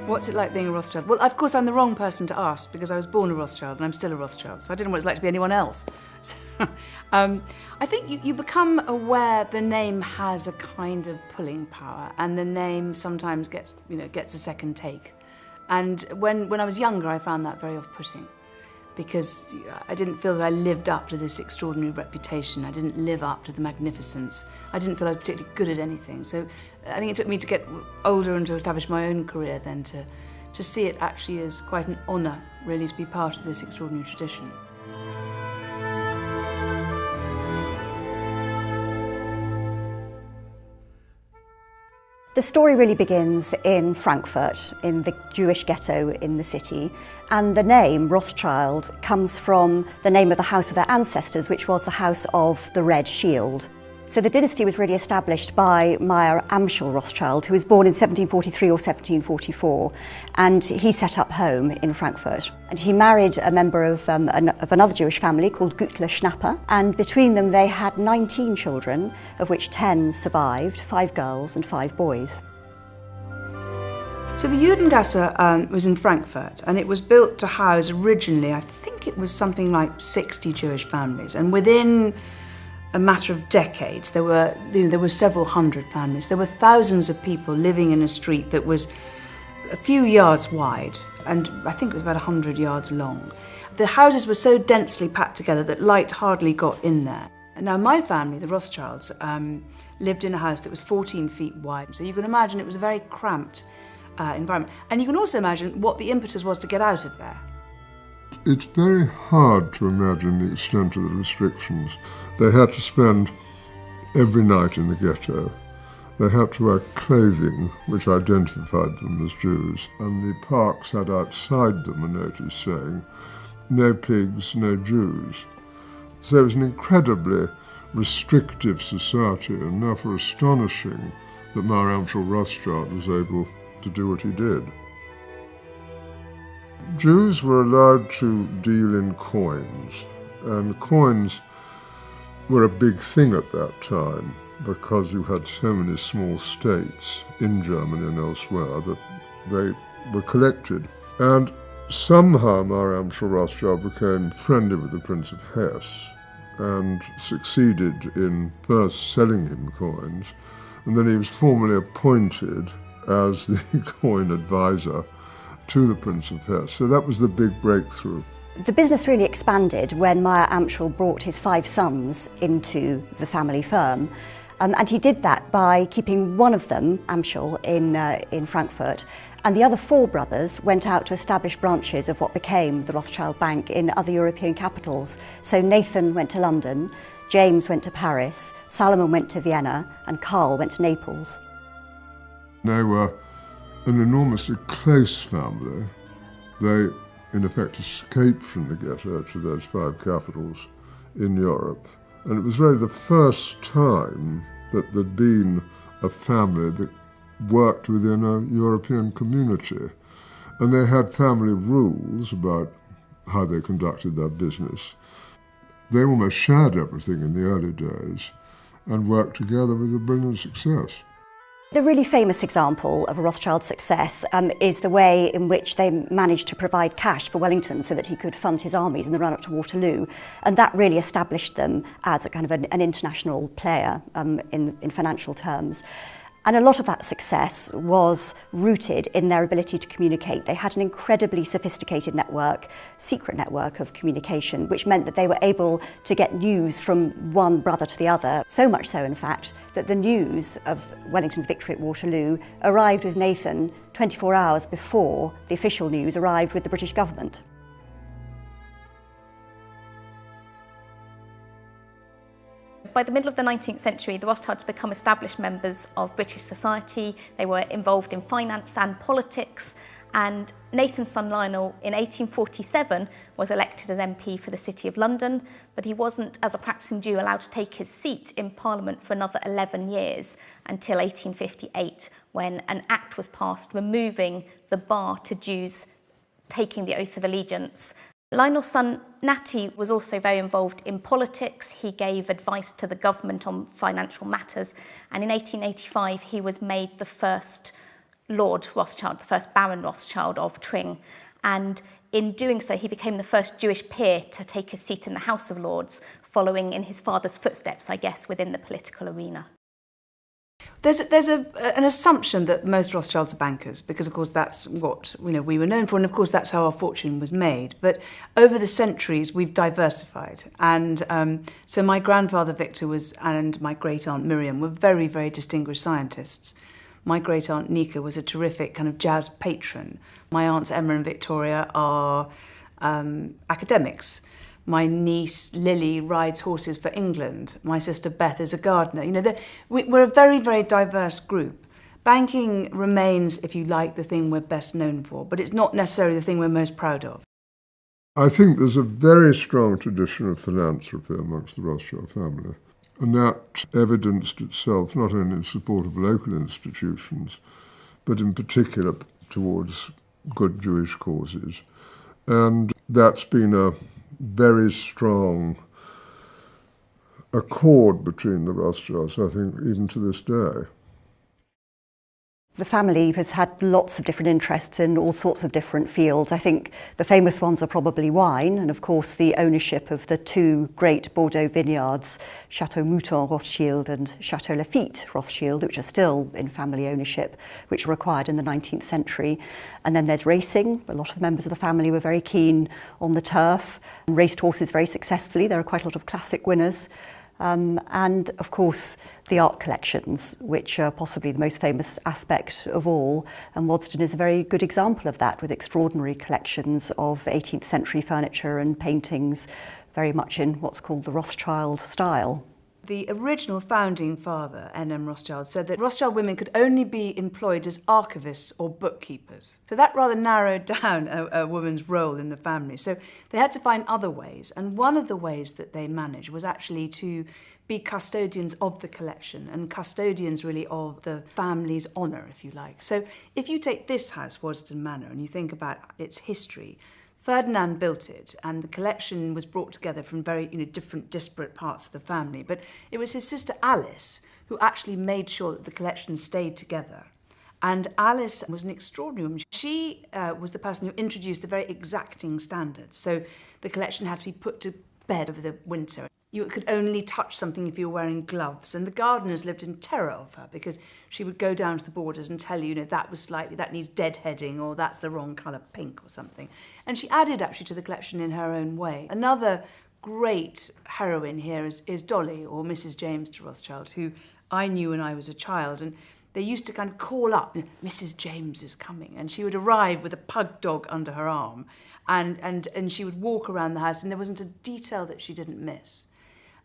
What's it like being a Rothschild? Well, of course, I'm the wrong person to ask because I was born a Rothschild and I'm still a Rothschild, so I don't know what it's like to be anyone else. So, I think you become aware the name has a kind of pulling power, and the name sometimes gets a second take. And when I was younger, I found that very off-putting because I didn't feel that I lived up to this extraordinary reputation. I didn't live up to the magnificence. I didn't feel I was particularly good at anything. So I think it took me to get older and to establish my own career then to see it actually as quite an honour, really, to be part of this extraordinary tradition. The story really begins in Frankfurt, in the Jewish ghetto in the city, and the name Rothschild comes from the name of the house of their ancestors, which was the House of the Red Shield. So the dynasty was really established by Meyer Amschel Rothschild, who was born in 1743 or 1744, and he set up home in Frankfurt. And he married a member of another Jewish family called Gütle Schnapper, and between them they had 19 children, of which 10 survived, 5 girls and 5 boys. So the Judengasse was in Frankfurt, and it was built to house originally, I think it was something like 60 Jewish families, and within a matter of decades, there were several hundred families. There were thousands of people living in a street that was a few yards wide, and I think it was about 100 yards long. The houses were so densely packed together that light hardly got in there. And now my family, the Rothschilds, lived in a house that was 14 feet wide. So you can imagine it was a very cramped environment. And you can also imagine what the impetus was to get out of there. It's very hard to imagine the extent of the restrictions. They had to spend every night in the ghetto. They had to wear clothing which identified them as Jews, and the parks had outside them a notice saying, "No pigs, no Jews." So it was an incredibly restrictive society, and therefore astonishing that Meyer Amschel Rothschild was able to do what he did. Jews were allowed to deal in coins, and coins were a big thing at that time because you had so many small states in Germany and elsewhere that they were collected. And somehow Meyer Amschel Rothschild became friendly with the Prince of Hesse and succeeded in first selling him coins, and then he was formally appointed as the coin advisor to the Prince of Hesse. So that was the big breakthrough. The business really expanded when Meyer Amschel brought his 5 sons into the family firm. And he did that by keeping one of them, Amschel, in Frankfurt, and the other 4 brothers went out to establish branches of what became the Rothschild Bank in other European capitals. So Nathan went to London, James went to Paris, Salomon went to Vienna, and Karl went to Naples. They were an enormously close family. They, in effect, escaped from the ghetto to those 5 capitals in Europe. And it was really the first time that there'd been a family that worked within a European community. And they had family rules about how they conducted their business. They almost shared everything in the early days and worked together with a brilliant success. The really famous example of a Rothschild success is the way in which they managed to provide cash for Wellington so that he could fund his armies in the run-up to Waterloo. And that really established them as a kind of an international player in financial terms. And a lot of that success was rooted in their ability to communicate. They had an incredibly sophisticated network, secret network of communication, which meant that they were able to get news from one brother to the other. So much so, in fact, that the news of Wellington's victory at Waterloo arrived with Nathan 24 hours before the official news arrived with the British government. By the middle of the 19th century, the Rothschilds had become established members of British society. They were involved in finance and politics, and Nathan's son Lionel in 1847 was elected as MP for the City of London, but he wasn't, as a practising Jew, allowed to take his seat in Parliament for another 11 years until 1858, when an act was passed removing the bar to Jews taking the oath of allegiance. Lionel's son Natty was also very involved in politics. He gave advice to the government on financial matters, and in 1885 he was made the first Lord Rothschild, the first Baron Rothschild of Tring, and in doing so he became the first Jewish peer to take his seat in the House of Lords, following in his father's footsteps, I guess, within the political arena. There's an assumption that most Rothschilds are bankers, because of course that's what we were known for, and of course that's how our fortune was made. But over the centuries we've diversified, and so my grandfather Victor and my great aunt Miriam were very, very distinguished scientists. My great aunt Nika was a terrific kind of jazz patron. My aunts Emma and Victoria are academics. My niece Lily rides horses for England. My sister Beth is a gardener. We're a very, very diverse group. Banking remains, if you like, the thing we're best known for, but it's not necessarily the thing we're most proud of. I think there's a very strong tradition of philanthropy amongst the Rothschild family, and that evidenced itself not only in support of local institutions, but in particular towards good Jewish causes. And that's been a very strong accord between the Rothschilds, I think, even to this day. The family has had lots of different interests in all sorts of different fields. I think the famous ones are probably wine, and of course the ownership of the two great Bordeaux vineyards, Chateau Mouton Rothschild and Chateau Lafite Rothschild, which are still in family ownership, which were acquired in the 19th century. And then there's racing. A lot of members of the family were very keen on the turf and raced horses very successfully. There are quite a lot of classic winners. And of course the art collections, which are possibly the most famous aspect of all, and Waddesdon is a very good example of that, with extraordinary collections of 18th century furniture and paintings, very much in what's called the Rothschild style. The original founding father, N.M. Rothschild, said that Rothschild women could only be employed as archivists or bookkeepers. So that rather narrowed down a woman's role in the family. So they had to find other ways, and one of the ways that they managed was actually to be custodians of the collection, and custodians really of the family's honour, if you like. So if you take this house, Waddesdon Manor, and you think about its history, Ferdinand built it, and the collection was brought together from very different disparate parts of the family. But it was his sister Alice who actually made sure that the collection stayed together. And Alice was an extraordinary woman. She was the person who introduced the very exacting standards. So the collection had to be put to bed over the winter. You could only touch something if you were wearing gloves. And the gardeners lived in terror of her, because she would go down to the borders and tell you, that needs deadheading, or that's the wrong colour pink or something. And she added actually to the collection in her own way. Another great heroine here is Dolly, or Mrs. James de Rothschild, who I knew when I was a child. And they used to kind of call up, Mrs. James is coming. And she would arrive with a pug dog under her arm. And she would walk around the house, and there wasn't a detail that she didn't miss.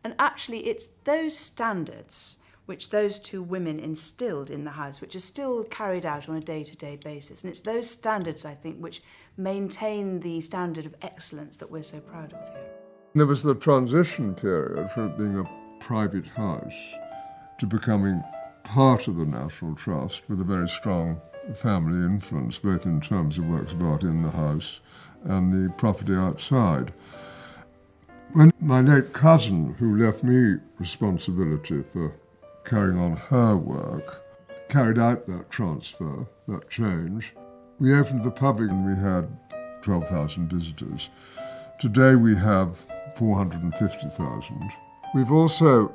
And actually, it's those standards which those two women instilled in the house, which are still carried out on a day-to-day basis. And it's those standards, I think, which maintain the standard of excellence that we're so proud of here. There was the transition period from it being a private house to becoming part of the National Trust, with a very strong family influence, both in terms of works of art in the house and the property outside. When my late cousin, who left me responsibility for carrying on her work, carried out that transfer, that change, we opened the public and we had 12,000 visitors. Today we have 450,000. We've also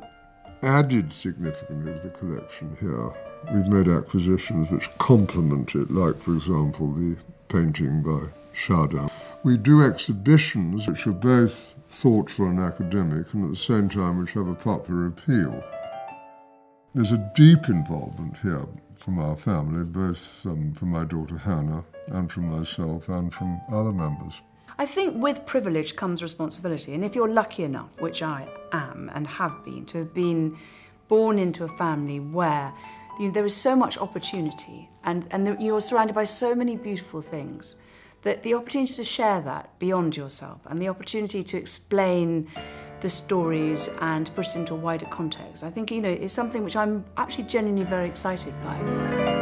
added significantly to the collection here. We've made acquisitions which complement it, like, for example, the painting by Chardin. We do exhibitions which are both thoughtful and academic, and at the same time which have a popular appeal. There's a deep involvement here from our family, both from my daughter Hannah and from myself and from other members. I think with privilege comes responsibility, and if you're lucky enough, which I am and have been, to have been born into a family where there is so much opportunity and you're surrounded by so many beautiful things, that the opportunity to share that beyond yourself and the opportunity to explain the stories and put it into a wider context, I think, is something which I'm actually genuinely very excited by.